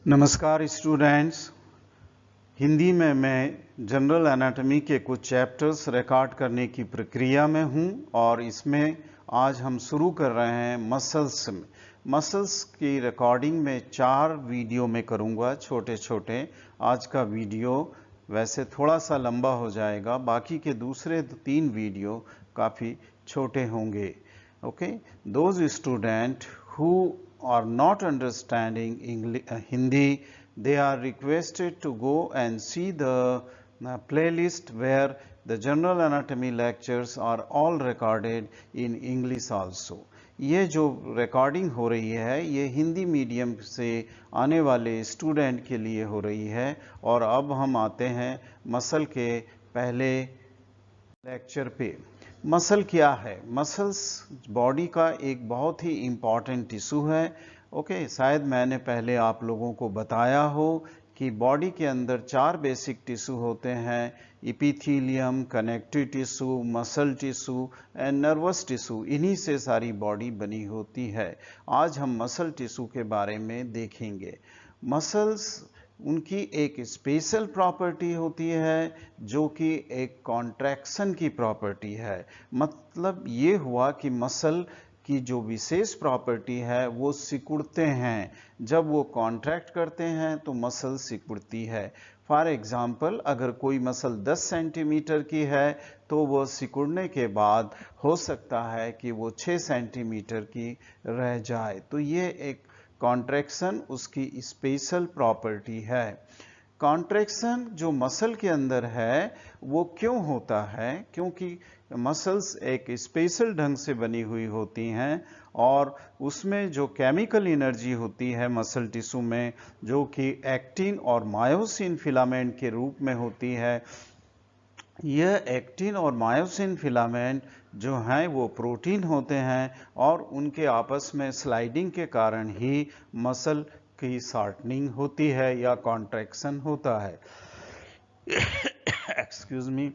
नमस्कार स्टूडेंट्स। हिंदी में मैं जनरल एनाटॉमी के कुछ चैप्टर्स रिकॉर्ड करने की प्रक्रिया में हूं और इसमें आज हम शुरू कर रहे हैं मसल्स की रिकॉर्डिंग में 4 वीडियो में करूंगा, छोटे छोटे। आज का वीडियो वैसे थोड़ा सा लंबा हो जाएगा, बाकी के दूसरे 3 वीडियो काफ़ी छोटे होंगे। Okay, those student who are not understanding Hindi, they are requested to go and see the playlist where the general anatomy lectures are all recorded in English also. ये जो रिकॉर्डिंग हो रही है ये हिंदी मीडियम से आने वाले स्टूडेंट के लिए हो रही है। और अब हम आते हैं मसल के पहले लेक्चर पे। मसल क्या है? मसल्स बॉडी का एक बहुत ही इम्पॉर्टेंट टिश्यू है। ओके, शायद मैंने पहले आप लोगों को बताया हो कि बॉडी के अंदर 4 बेसिक टिश्यू होते हैं: epithelium, connective tissue, muscle tissue and nervous tissue. इन्हीं से सारी बॉडी बनी होती है। आज हम मसल टिश्यू के बारे में देखेंगे। मसल्स उनकी एक स्पेशल प्रॉपर्टी होती है जो कि एक कॉन्ट्रैक्शन की प्रॉपर्टी है। मतलब ये हुआ कि मसल की जो विशेष प्रॉपर्टी है वो सिकुड़ते हैं। जब वो कॉन्ट्रैक्ट करते हैं तो मसल सिकुड़ती है। फॉर एग्जाम्पल, अगर कोई मसल 10 सेंटीमीटर की है तो वो सिकुड़ने के बाद हो सकता है कि वो 6 सेंटीमीटर की रह जाए। तो ये एक कॉन्ट्रैक्शन उसकी स्पेशल प्रॉपर्टी है। कॉन्ट्रैक्शन जो मसल के अंदर है वो क्यों होता है? क्योंकि मसल्स एक स्पेशल ढंग से बनी हुई होती हैं और उसमें जो केमिकल एनर्जी होती है मसल टिश्यू में, जो कि एक्टिन और मायोसिन फिलामेंट के रूप में होती है। यह एक्टिन और मायोसिन फिलामेंट जो हैं वो प्रोटीन होते हैं और उनके आपस में स्लाइडिंग के कारण ही मसल की शॉर्टनिंग होती है या कॉन्ट्रैक्शन होता है। Excuse me.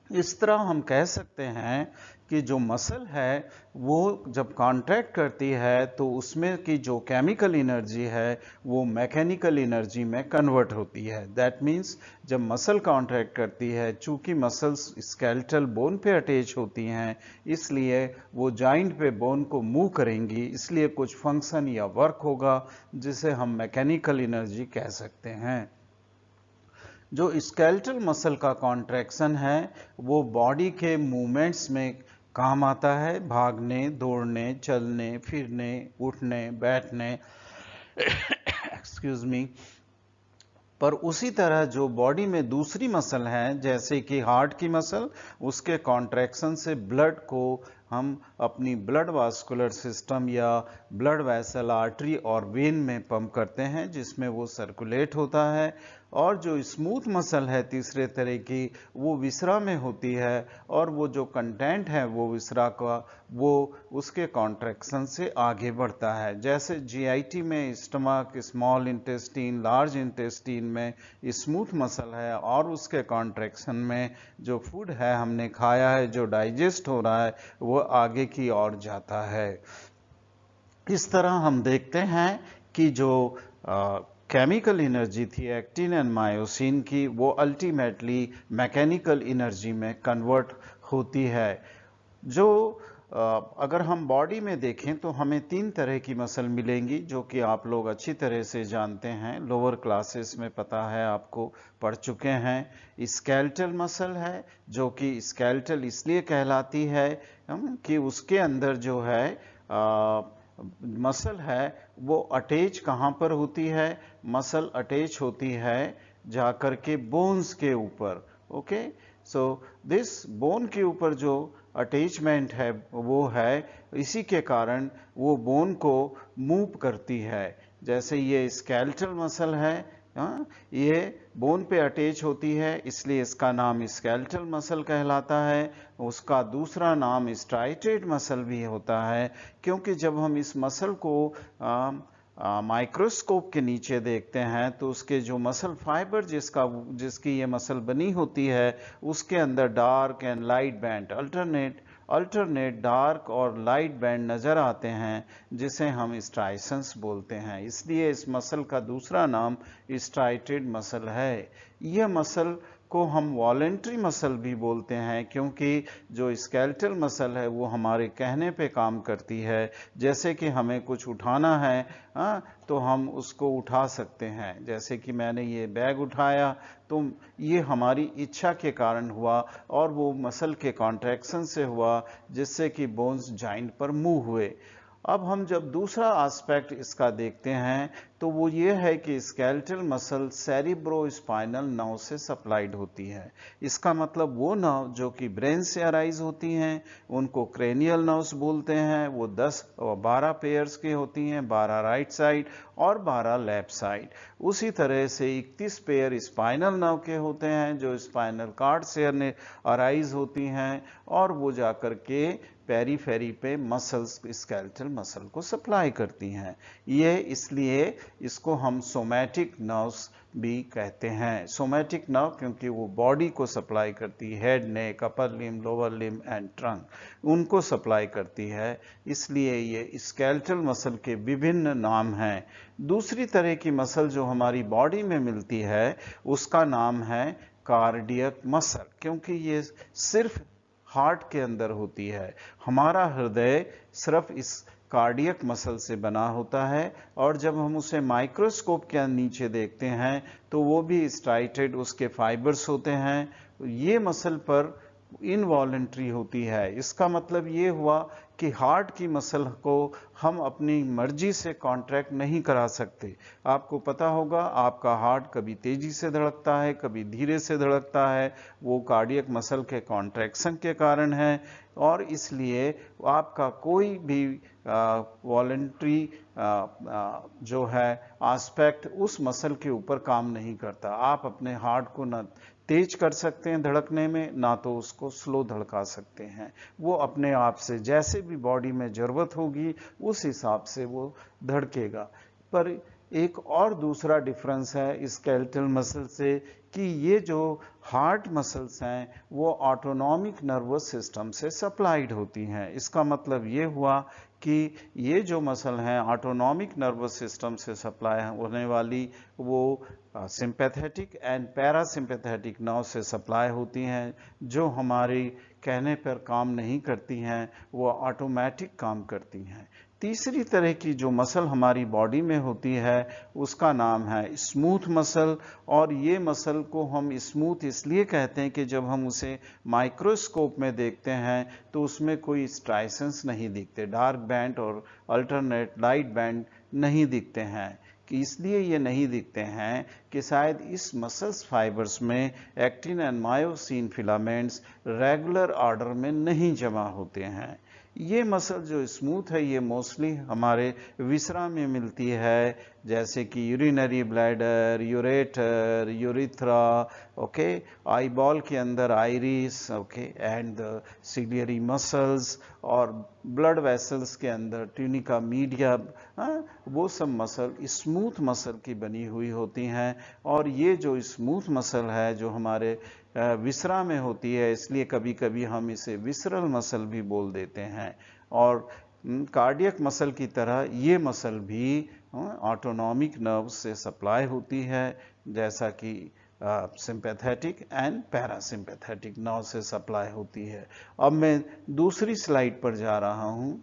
इस तरह हम कह सकते हैं कि जो मसल है वो जब कॉन्ट्रैक्ट करती है तो उसमें की जो केमिकल एनर्जी है वो मैकेनिकल एनर्जी में कन्वर्ट होती है। दैट मीन्स जब मसल कॉन्ट्रैक्ट करती है, चूंकि मसल्स स्केलेटल बोन पे अटैच होती हैं, इसलिए वो जॉइंट पे बोन को मूव करेंगी, इसलिए कुछ फंक्शन या वर्क होगा जिसे हम मैकेनिकल एनर्जी कह सकते हैं। जो स्केलेटल मसल का कॉन्ट्रैक्शन है वो बॉडी के मूवमेंट्स में काम आता है, भागने, दौड़ने, चलने, फिरने, उठने, बैठने। Excuse me. पर उसी तरह जो बॉडी में दूसरी मसल है जैसे कि हार्ट की मसल, उसके कॉन्ट्रैक्शन से ब्लड को हम अपनी ब्लड वास्कुलर सिस्टम या ब्लड वेसल, आर्टरी और वेन में पंप करते हैं जिसमें वो सर्कुलेट होता है। और जो स्मूथ मसल है तीसरे तरह की, वो विसरा में होती है और वो जो कंटेंट है वो विसरा का वो उसके कॉन्ट्रैक्शन से आगे बढ़ता है। जैसे जीआईटी में stomach, small intestine, large intestine में स्मूथ मसल है और उसके कॉन्ट्रैक्शन में जो फूड है हमने खाया है, जो डाइजेस्ट हो रहा है, वो आगे की ओर जाता है। इस तरह हम देखते हैं कि जो केमिकल एनर्जी थी एक्टिन एंड मायोसिन की, वो अल्टीमेटली मैकेनिकल एनर्जी में कन्वर्ट होती है। जो अगर हम बॉडी में देखें तो हमें 3 तरह की मसल मिलेंगी जो कि आप लोग अच्छी तरह से जानते हैं, लोअर क्लासेस में पता है, आपको पढ़ चुके हैं। स्केलेटल मसल है जो कि स्केलेटल इसलिए कहलाती है कि उसके अंदर जो है मसल है वो अटैच कहाँ पर होती है? मसल अटैच होती है जाकर के बोन्स के ऊपर। ओके, सो दिस बोन के ऊपर जो अटैचमेंट है वो है, इसी के कारण वो बोन को मूव करती है। जैसे ये स्केलेटल मसल है, ये बोन पे अटैच होती है इसलिए इसका नाम स्केलेटल मसल कहलाता है। उसका दूसरा नाम स्ट्राइएटेड मसल भी होता है क्योंकि जब हम इस मसल को माइक्रोस्कोप के नीचे देखते हैं तो उसके जो मसल फाइबर जिसकी ये मसल बनी होती है उसके अंदर dark and light band alternate alternate dark और लाइट बैंड नज़र आते हैं, जिसे हम स्ट्राइसंस बोलते हैं। इसलिए इस मसल का दूसरा नाम स्ट्राइटेड मसल है। यह मसल को हम वॉलेंट्री मसल भी बोलते हैं, क्योंकि जो स्केलेटल मसल है वो हमारे कहने पे काम करती है। जैसे कि हमें कुछ उठाना है, तो हम उसको उठा सकते हैं। जैसे कि मैंने ये बैग उठाया, तो ये हमारी इच्छा के कारण हुआ और वो मसल के कॉन्ट्रैक्शन से हुआ, जिससे कि बोन्स जॉइंट पर मूव हुए। अब हम जब दूसरा एस्पेक्ट इसका देखते हैं, तो वो ये है कि स्केलेटल मसल सेरिब्रोस्पाइनल नर्व से सप्लाइड होती है। इसका मतलब वो नर्व जो कि ब्रेन से अराइज होती हैं, उनको क्रेनियल नर्व्स बोलते हैं। वो 10 और 12 पेयर्स की होती हैं, 12 राइट साइड और 12 लेफ्ट साइड। उसी तरह से 31 पेयर स्पाइनल नर्व के होते हैं, जो स्पाइनल कॉर्ड से अराइज होती हैं, और वो जाकर के पेरीफेरी पे मसल्स, स्केलेटल मसल को सप्लाई करती हैं। ये इसलिए इसको हम सोमैटिक नर्व्स भी कहते हैं। सोमैटिक नर्व क्योंकि वो बॉडी को सप्लाई करती है, head, neck, upper limb, lower limb and trunk, उनको सप्लाई करती है। इसलिए ये स्केलेटल मसल के विभिन्न नाम हैं। दूसरी तरह की मसल जो हमारी बॉडी में मिलती है, उसका नाम है कार्डियक मसल, क्योंकि ये सिर्फ हार्ट के अंदर होती है। हमारा हृदय सिर्फ इस कार्डियक मसल से बना होता है, और जब हम उसे माइक्रोस्कोप के नीचे देखते हैं तो वो भी स्ट्राइटेड उसके फाइबर्स होते हैं। ये मसल पर इनवॉलेंट्री होती है। इसका मतलब ये हुआ कि हार्ट की मसल को हम अपनी मर्जी से कॉन्ट्रैक्ट नहीं करा सकते। आपको पता होगा, आपका हार्ट कभी तेजी से धड़कता है, कभी धीरे से धड़कता है। वो कार्डियक मसल के कॉन्ट्रैक्शन के कारण है, और इसलिए आपका कोई भी वॉलेंट्री जो है एस्पेक्ट उस मसल के ऊपर काम नहीं करता। आप अपने हार्ट को न तेज कर सकते हैं धड़कने में, ना तो उसको स्लो धड़का सकते हैं। वो अपने आप से जैसे भी बॉडी में जरूरत होगी उस हिसाब से वो धड़केगा। पर एक और दूसरा डिफरेंस है स्केलेटल मसल से, कि ये जो हार्ट मसल्स हैं वो ऑटोनॉमिक नर्वस सिस्टम से सप्लाइड होती हैं। इसका मतलब ये हुआ कि ये जो मसल हैं ऑटोनॉमिक नर्वस सिस्टम से सप्लाई होने वाली, वो सिंपैथेटिक एंड पैरासिम्पैथेटिक नर्व से सप्लाई होती हैं, जो हमारी कहने पर काम नहीं करती हैं, वो ऑटोमेटिक काम करती हैं। तीसरी तरह की जो मसल हमारी बॉडी में होती है उसका नाम है स्मूथ मसल, और ये मसल को हम स्मूथ इसलिए कहते हैं कि जब हम उसे माइक्रोस्कोप में देखते हैं तो उसमें कोई स्ट्राइसेंस नहीं दिखते, डार्क बैंड और अल्टरनेट लाइट बैंड नहीं दिखते हैं। कि इसलिए ये नहीं दिखते हैं कि शायद इस मसल्स फाइबर्स में actin and myosin filaments regular order में नहीं जमा होते हैं। ये मसल जो स्मूथ है ये मोस्टली हमारे विसरा में मिलती है, जैसे कि urinary bladder, ureter, urethra, okay, eyeball के अंदर iris, okay, and the ciliary muscles, और ब्लड वेसल्स के अंदर ट्यूनिका मीडिया। वो सब मसल स्मूथ मसल की बनी हुई होती हैं। और ये जो स्मूथ मसल है जो हमारे विसरा में होती है, इसलिए कभी कभी हम इसे विसरल मसल भी बोल देते हैं। और कार्डियक मसल की तरह ये मसल भी ऑटोनॉमिक नर्व से सप्लाई होती है, जैसा कि सिंपैथेटिक एंड पैरासिम्पैथेटिक नर्व से सप्लाई होती है। अब मैं दूसरी स्लाइड पर जा रहा हूं।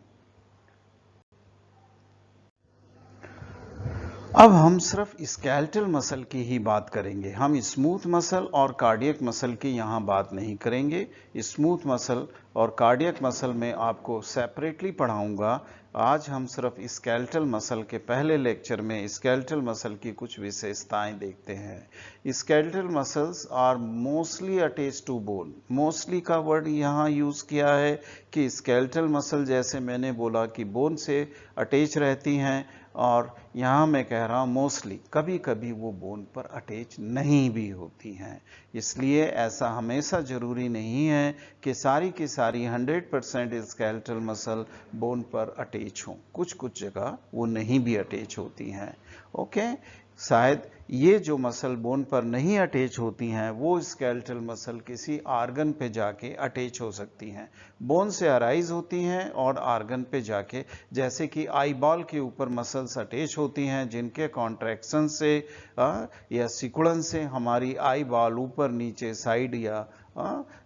अब हम सिर्फ स्केलेटल मसल की ही बात करेंगे, हम स्मूथ मसल और कार्डियक मसल की यहाँ बात नहीं करेंगे। स्मूथ मसल और कार्डियक मसल में आपको सेपरेटली पढ़ाऊंगा। आज हम सिर्फ स्केलेटल मसल के पहले लेक्चर में स्केलेटल मसल की कुछ विशेषताएं देखते हैं। Skeletal muscles are mostly attached to bone. Mostly का वर्ड यहाँ यूज किया है कि स्केलेटल मसल जैसे मैंने बोला कि बोन से अटैच रहती हैं, और यहाँ मैं कह रहा हूँ मोस्टली, कभी कभी वो बोन पर अटैच नहीं भी होती हैं। इसलिए ऐसा हमेशा जरूरी नहीं है कि सारी की सारी 100% स्केलेटल मसल बोन पर अटैच हों। कुछ कुछ जगह वो नहीं भी अटैच होती हैं। ओके, शायद ये जो मसल बोन पर नहीं अटैच होती हैं वो स्केलेटल मसल किसी आर्गन पे जाके अटैच हो सकती हैं, बोन से अराइज होती हैं और आर्गन पे जाके, जैसे कि आई बॉल के ऊपर मसल्स अटैच होती हैं जिनके कॉन्ट्रैक्शन से या सिकुड़न से हमारी आई बॉल ऊपर नीचे साइड या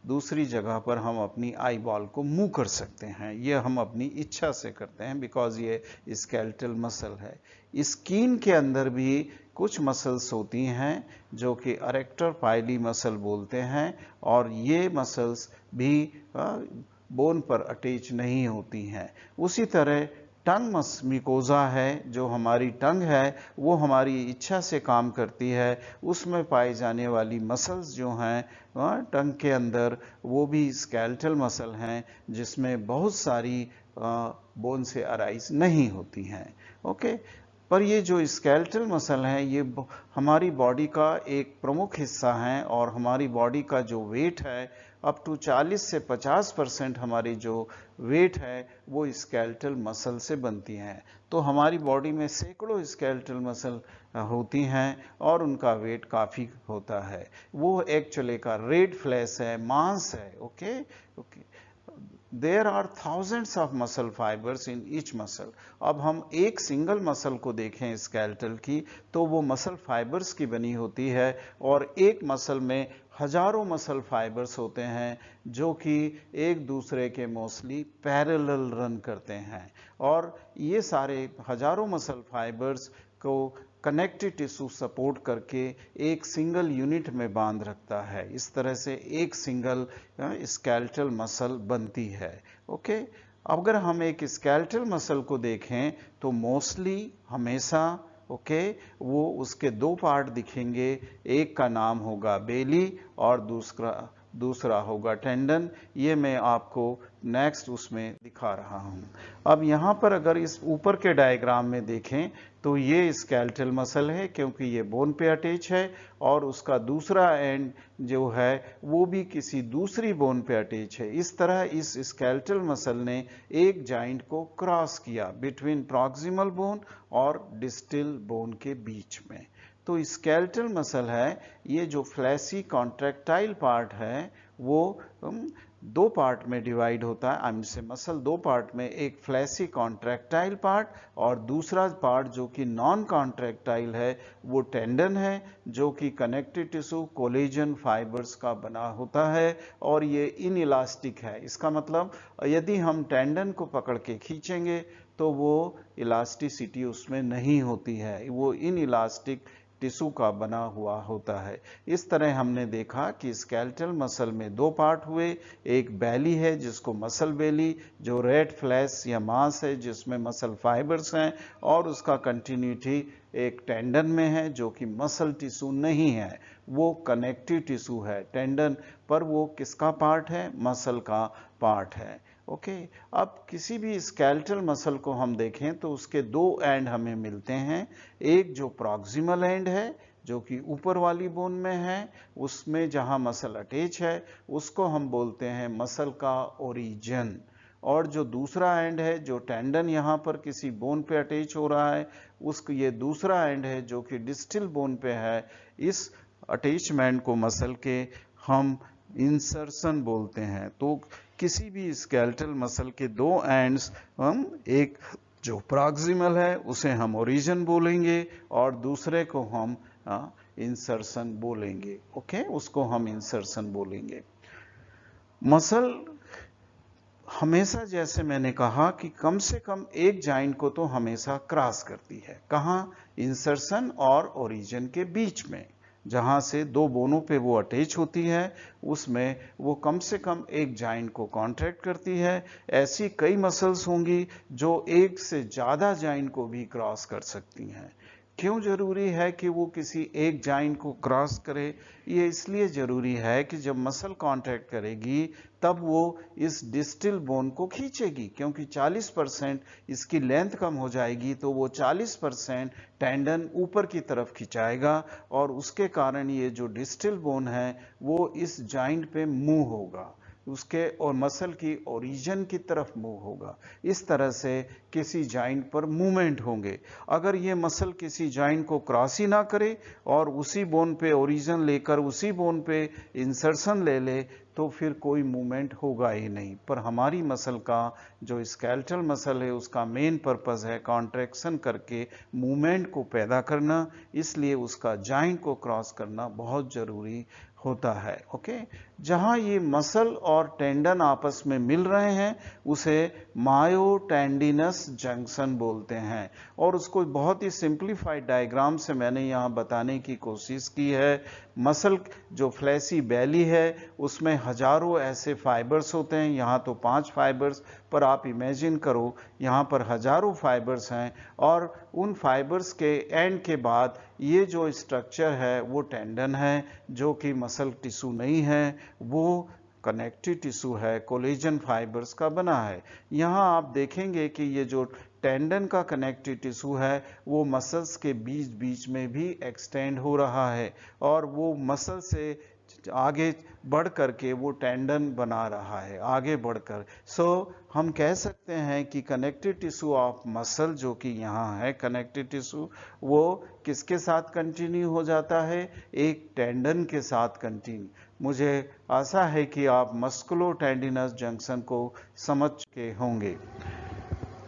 दूसरी जगह पर हम अपनी आई बॉल को मूव कर सकते हैं। ये हम अपनी इच्छा से करते हैं बिकॉज ये स्केलेटल मसल है। स्किन के अंदर भी कुछ मसल्स होती हैं जो कि अरेक्टर पाइली मसल बोलते हैं, और ये मसल्स भी बोन पर अटैच नहीं होती हैं। उसी तरह टंग म्यूकोजा है, जो हमारी टंग है वो हमारी इच्छा से काम करती है, उसमें पाई जाने वाली मसल्स जो हैं टंग के अंदर वो भी स्केलेटल मसल हैं जिसमें बहुत सारी बोन से अराइज नहीं होती हैं। ओके, पर ये जो स्केलेटल मसल हैं ये हमारी बॉडी का एक प्रमुख हिस्सा हैं, और हमारी बॉडी का जो वेट है अप टू 40 से 50% हमारी जो वेट है वो स्केलेटल मसल से बनती हैं। तो हमारी बॉडी में सैकड़ों स्केलेटल मसल होती हैं और उनका वेट काफ़ी होता है। वो एक्चुअली का रेड फ्लैश है, मांस है। Okay okay, there are thousands of muscle fibres in each muscle. अब हम एक सिंगल मसल को देखें स्केलेटल की, तो वो मसल फाइबर्स की बनी होती है, और एक मसल में हजारों मसल फाइबर्स होते हैं जो कि एक दूसरे के मोस्टली पैरेलल रन करते हैं, और ये सारे हजारों मसल फाइबर्स को कनेक्टिव टिश्यू सपोर्ट करके एक सिंगल यूनिट में बांध रखता है। इस तरह से एक सिंगल स्केलेटल मसल बनती है। ओके, अगर हम एक स्केलेटल मसल को देखें तो मोस्टली हमेशा वो उसके दो पार्ट दिखेंगे, एक का नाम होगा बेली और दूसरा होगा टेंडन। ये मैं आपको नेक्स्ट उसमें दिखा रहा हूं। अब यहां पर अगर इस ऊपर के डायग्राम में देखें तो ये स्केलेटल मसल है क्योंकि ये बोन पे अटैच है, और उसका दूसरा एंड जो है वो भी किसी दूसरी बोन पे अटैच है। इस तरह इस स्केलेटल मसल ने एक जॉइंट को क्रॉस किया बिटवीन प्रॉक्सिमल बोन और डिस्टल बोन के बीच में। तो स्केलेटल मसल है, ये जो फ्लैसी कॉन्ट्रैक्टाइल पार्ट है वो दो पार्ट में डिवाइड होता है। हमसे मसल दो पार्ट में, एक फ्लैसी कॉन्ट्रैक्टाइल पार्ट और दूसरा पार्ट जो कि नॉन कॉन्ट्रैक्टाइल है वो टेंडन है, जो कि कनेक्टिव टिश्यू कोलेजन फाइबर्स का बना होता है, और ये इनइलास्टिक है। इसका मतलब यदि हम टेंडन को पकड़ के खींचेंगे तो वो इलास्टिसिटी उसमें नहीं होती है, वो इनइलास्टिक टिश्यू का बना हुआ होता है। इस तरह हमने देखा कि स्केलेटल मसल में दो पार्ट हुए, एक बेली है जिसको मसल बेली, जो रेड फ्लैश या मांस है जिसमें मसल फाइबर्स हैं, और उसका कंटिन्यूटी एक टेंडन में है जो कि मसल टिश्यू नहीं है, वो कनेक्टिव टिश्यू है। टेंडन पर वो किसका पार्ट है? मसल का पार्ट है। ओके, अब किसी भी स्केलेटल मसल को हम देखें तो उसके दो एंड हमें मिलते हैं। एक जो प्रॉक्सिमल एंड है जो कि ऊपर वाली बोन में है, उसमें जहां मसल अटैच है उसको हम बोलते हैं मसल का ओरिजिन, और जो दूसरा एंड है जो टेंडन यहाँ पर किसी बोन पे अटैच हो रहा है, उसको ये दूसरा एंड है जो कि डिस्टल बोन पे है। इस अटैचमेंट को मसल के हम इंसर्शन बोलते हैं। तो किसी भी स्केलेटल मसल के दो एंड्स, हम एक जो प्रॉक्सिमल है उसे हम ओरिजिन बोलेंगे और दूसरे को हम इंसर्शन बोलेंगे। ओके, उसको हम इंसर्शन बोलेंगे। मसल हमेशा, जैसे मैंने कहा कि कम से कम एक जॉइंट को तो हमेशा क्रॉस करती है। कहाँ? इंसर्शन और ओरिजिन के बीच में, जहां से दो बोनों पे वो अटैच होती है, उसमें वो कम से कम एक जॉइंट को कॉन्ट्रैक्ट करती है। ऐसी कई मसल्स होंगी जो एक से ज्यादा जॉइंट को भी क्रॉस कर सकती हैं। क्यों जरूरी है कि वो किसी एक जॉइंट को क्रॉस करे? ये इसलिए जरूरी है कि जब मसल कांटेक्ट करेगी तब वो इस डिस्टल बोन को खींचेगी, क्योंकि 40% इसकी लेंथ कम हो जाएगी तो वो 40% टेंडन ऊपर की तरफ खिंचाएगा, और उसके कारण ये जो डिस्टल बोन है वो इस जॉइंट पे मूव होगा। उसके और मसल की ओरिजिन की तरफ मूव होगा। इस तरह से किसी जॉइंट पर मूवमेंट होंगे। अगर ये मसल किसी जॉइंट को क्रॉस ही ना करे और उसी बोन पे ओरिजिन लेकर उसी बोन पे इंसर्शन ले ले तो फिर कोई मूवमेंट होगा ही नहीं। पर हमारी मसल का जो स्केलेटल मसल है उसका मेन पर्पस है कॉन्ट्रैक्शन करके मूवमेंट को पैदा करना, इसलिए उसका जॉइंट को क्रॉस करना बहुत जरूरी होता है। ओके, जहां ये मसल और टेंडन आपस में मिल रहे हैं उसे मायोटेंडिनस जंक्शन बोलते हैं। और उसको बहुत ही सिंप्लीफाइड डायग्राम से मैंने यहां बताने की कोशिश की है। मसल जो फ्लैसी बैली है उसमें हजारों ऐसे फाइबर्स होते हैं, यहाँ तो 5 फाइबर्स, पर आप इमेजिन करो यहाँ पर हजारों फाइबर्स हैं और उन फाइबर्स के एंड के बाद ये जो स्ट्रक्चर है वो टेंडन है, जो कि मसल टिश्यू नहीं है, वो कनेक्टिव टिश्यू है, कोलेजन फाइबर्स का बना है। यहाँ आप देखेंगे कि ये जो टेंडन का कनेक्टिव टिश्यू है वो मसल्स के बीच बीच में भी एक्सटेंड हो रहा है और वो मसल से आगे बढ़ करके वो टेंडन बना रहा है आगे बढ़कर। सो हम कह सकते हैं कि कनेक्टिव टिश्यू ऑफ मसल जो कि यहाँ है कनेक्टिव टिश्यू, वो किसके साथ कंटिन्यू हो जाता है, एक टेंडन के साथ कंटिन्यू। मुझे आशा है कि आप मस्कुलो टेंडिनस जंक्शन को समझ चुके होंगे।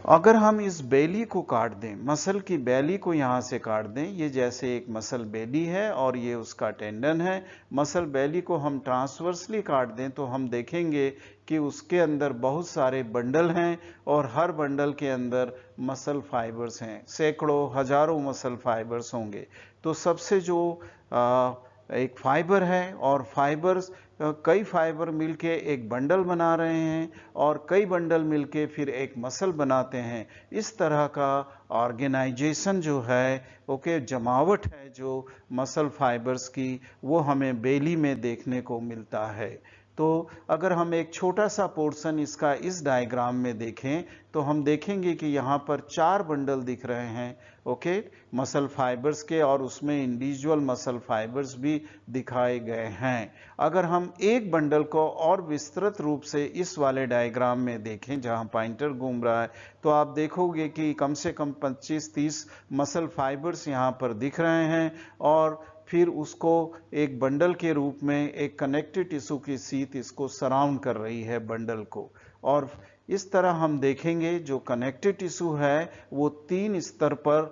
अगर हम इस बेली को काट दें, मसल की बेली को यहाँ से काट दें, ये जैसे एक मसल बेली है और ये उसका टेंडन है, मसल बेली को हम ट्रांसवर्सली काट दें तो हम देखेंगे कि उसके अंदर बहुत सारे बंडल हैं और हर बंडल के अंदर मसल फाइबर्स हैं, सैकड़ों हजारों मसल फाइबर्स होंगे। तो सबसे जो एक फाइबर है और फाइबर्स कई फाइबर मिलके एक बंडल बना रहे हैं और कई बंडल मिलके फिर एक मसल बनाते हैं। इस तरह का ऑर्गेनाइजेशन जो है, ओके, जमावट है जो मसल फाइबर्स की, वो हमें बेली में देखने को मिलता है। तो अगर हम एक छोटा सा पोर्शन इसका इस डायग्राम में देखें तो हम देखेंगे कि यहाँ पर 4 बंडल दिख रहे हैं, ओके, मसल फाइबर्स के, और उसमें इंडिविजुअल मसल फाइबर्स भी दिखाए गए हैं। अगर हम एक बंडल को और विस्तृत रूप से इस वाले डायग्राम में देखें जहां पॉइंटर घूम रहा है तो आप देखोगे कि कम से कम 25-30 मसल फाइबर्स यहाँ पर दिख रहे हैं और फिर उसको एक बंडल के रूप में एक कनेक्टिव टिश्यू की सीथ इसको सराउंड कर रही है बंडल को। और इस तरह हम देखेंगे जो कनेक्टिव टिश्यू है वो 3 स्तर पर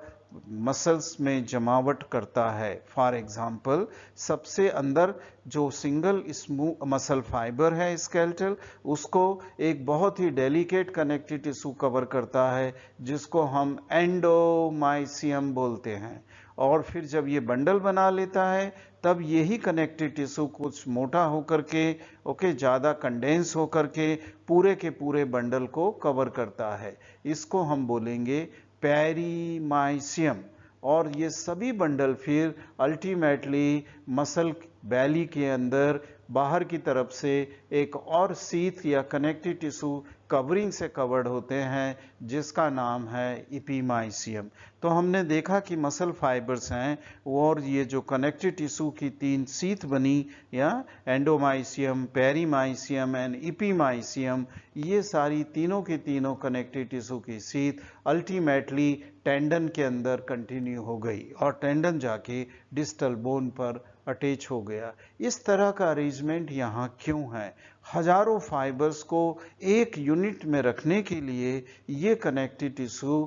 मसल्स में जमावट करता है। फॉर एग्जाम्पल, सबसे अंदर जो सिंगल स्मूथ मसल फाइबर है स्केलेटल, उसको एक बहुत ही डेलिकेट कनेक्टिव टिश्यू कवर करता है जिसको हम एंडोमाइसियम बोलते हैं। और फिर जब ये बंडल बना लेता है तब यही कनेक्टिव टिश्यू कुछ मोटा होकर के, ओके, ज्यादा कंडेंस होकर के पूरे के पूरे बंडल को कवर करता है। इसको हम बोलेंगे पेरीमाइसियम। और ये सभी बंडल फिर अल्टीमेटली मसल बैली के अंदर बाहर की तरफ से एक और सीथ या कनेक्टिव टिश्यू कवरिंग से कवर्ड होते हैं जिसका नाम है इपीमाइसियम। तो हमने देखा कि मसल फाइबर्स हैं और ये जो कनेक्टिव टिश्यू की 3 सीथ बनी, या एंडोमाइसियम, पेरीमाइसियम एंड इपीमाइसियम, ये सारी तीनों की तीनों कनेक्टिव टिश्यू की सीथ अल्टीमेटली टेंडन के अंदर कंटिन्यू हो गई और टेंडन जाके डिस्टल बोन पर अटैच हो गया। इस तरह का अरेंजमेंट यहाँ क्यों है? हजारों फाइबर्स को एक यूनिट में रखने के लिए ये कनेक्टिव टिश्यू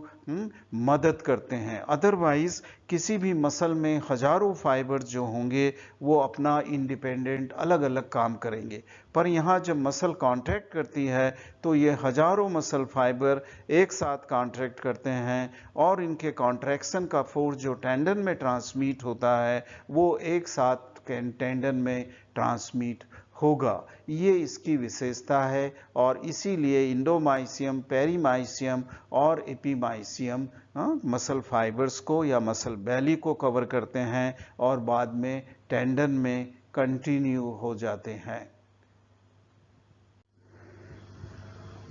मदद करते हैं। अदरवाइज किसी भी मसल में हजारों फाइबर्स जो होंगे वो अपना इंडिपेंडेंट अलग अलग काम करेंगे, पर यहाँ जब मसल कॉन्ट्रैक्ट करती है तो ये हजारों मसल फाइबर एक साथ कॉन्ट्रैक्ट करते हैं और इनके कॉन्ट्रैक्शन का फोर्स जो टेंडन में ट्रांसमिट होता है वो एक साथ टेंडन में ट्रांसमिट होगा। ये इसकी विशेषता है और इसीलिए इंडोमाइसियम, पेरीमाइसियम और एपीमाइसियम मसल फाइबर्स को या मसल बैली को कवर करते हैं और बाद में टेंडन में कंटिन्यू हो जाते हैं।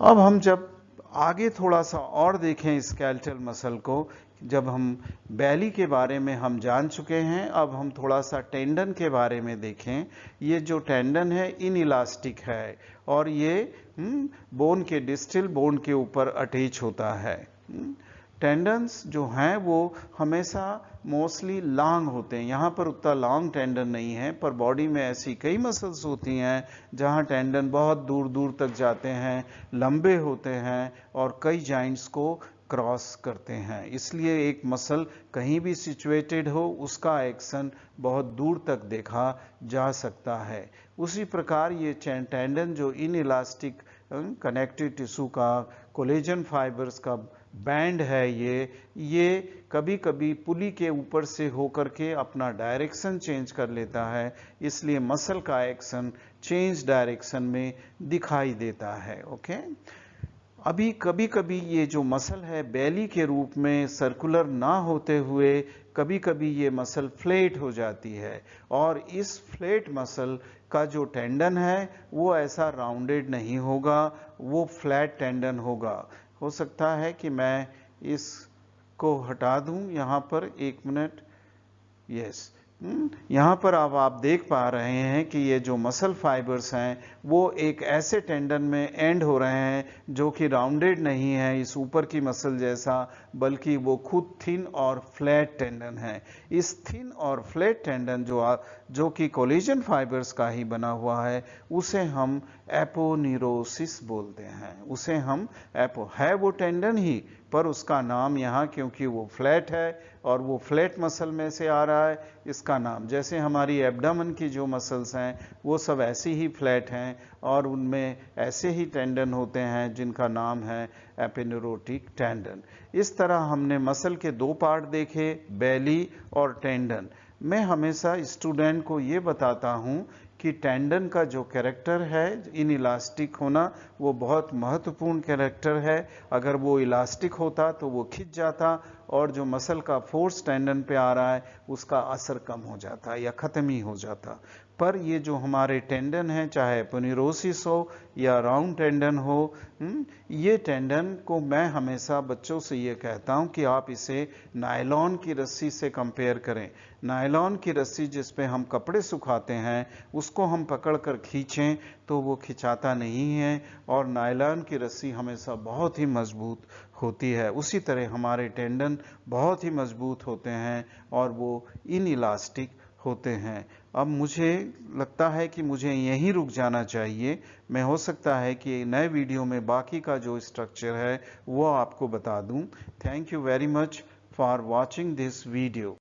अब हम जब आगे थोड़ा सा और देखें स्केलेटल मसल को जब हम बैली के बारे में हम जान चुके हैं, अब हम थोड़ा सा टेंडन के बारे में देखें। ये जो टेंडन है इनइलास्टिक है और ये बोन के डिस्टल बोन के ऊपर अटैच होता है। टेंडन्स जो हैं वो हमेशा मोस्टली लॉन्ग होते हैं। यहाँ पर उतना लॉन्ग टेंडन नहीं है, पर बॉडी में ऐसी कई मसल्स होती हैं जहाँ टेंडन बहुत दूर दूर तक जाते हैं, लंबे होते हैं और कई जॉइंट्स को क्रॉस करते हैं। इसलिए एक मसल कहीं भी सिचुएटेड हो, उसका एक्शन बहुत दूर तक देखा जा सकता है। उसी प्रकार ये टेंडन जो इनइलास्टिक कनेक्टिव टिश्यू का कोलेजन फाइबर्स का बैंड है, ये कभी कभी पुली के ऊपर से होकर के अपना डायरेक्शन चेंज कर लेता है, इसलिए मसल का एक्शन चेंज डायरेक्शन में दिखाई देता है। ओके, अभी कभी कभी ये जो मसल है बेली के रूप में सर्कुलर ना होते हुए कभी कभी ये मसल फ्लैट हो जाती है, और इस फ्लैट मसल का जो टेंडन है वो ऐसा राउंडेड नहीं होगा, वो फ्लैट टेंडन होगा। हो सकता है कि मैं इसको हटा दूं यहाँ पर, एक मिनट। यस, यहाँ पर अब आप देख पा रहे हैं कि ये जो मसल फाइबर्स हैं वो एक ऐसे टेंडन में एंड हो रहे हैं जो कि राउंडेड नहीं है इस ऊपर की मसल जैसा, बल्कि वो खुद थिन और फ्लैट टेंडन है। इस थिन और फ्लैट टेंडन जो कि कोलेजन फाइबर्स का ही बना हुआ है, उसे हम एपोन्यूरोसिस बोलते हैं। उसे हम है वो टेंडन ही, पर उसका नाम यहाँ क्योंकि वो फ्लैट है और वो फ्लैट मसल में से आ रहा है, इसका नाम, जैसे हमारी एब्डोमेन की जो मसल्स हैं वो सब ऐसी ही फ्लैट हैं और उनमें ऐसे ही टेंडन होते हैं जिनका नाम है एपोन्यूरोटिक टेंडन। इस तरह हमने मसल के दो पार्ट देखे, बेली और टेंडन। मैं हमेशा स्टूडेंट को ये बताता हूँ कि टेंडन का जो कैरेक्टर है इनइलास्टिक होना, वो बहुत महत्वपूर्ण कैरेक्टर है। अगर वो इलास्टिक होता तो वो खिंच जाता और जो मसल का फोर्स टेंडन पे आ रहा है उसका असर कम हो जाता या ख़त्म ही हो जाता। पर ये जो हमारे टेंडन है, चाहे एपोन्यूरोसिस हो या राउंड टेंडन हो, ये टेंडन को मैं हमेशा बच्चों से ये कहता हूँ कि आप इसे नायलॉन की रस्सी से कंपेयर करें। नायलॉन की रस्सी जिस पे हम कपड़े सुखाते हैं उसको हम पकड़ कर खींचें तो वो खिंचाता नहीं है और नायलॉन की रस्सी हमेशा बहुत ही मजबूत होती है। उसी तरह हमारे टेंडन बहुत ही मजबूत होते हैं और वो इनइलास्टिक होते हैं। अब मुझे लगता है कि मुझे यहीं रुक जाना चाहिए। मैं हो सकता है कि नए वीडियो में बाकी का जो स्ट्रक्चर है वो आपको बता दूं। Thank you very much for watching this video.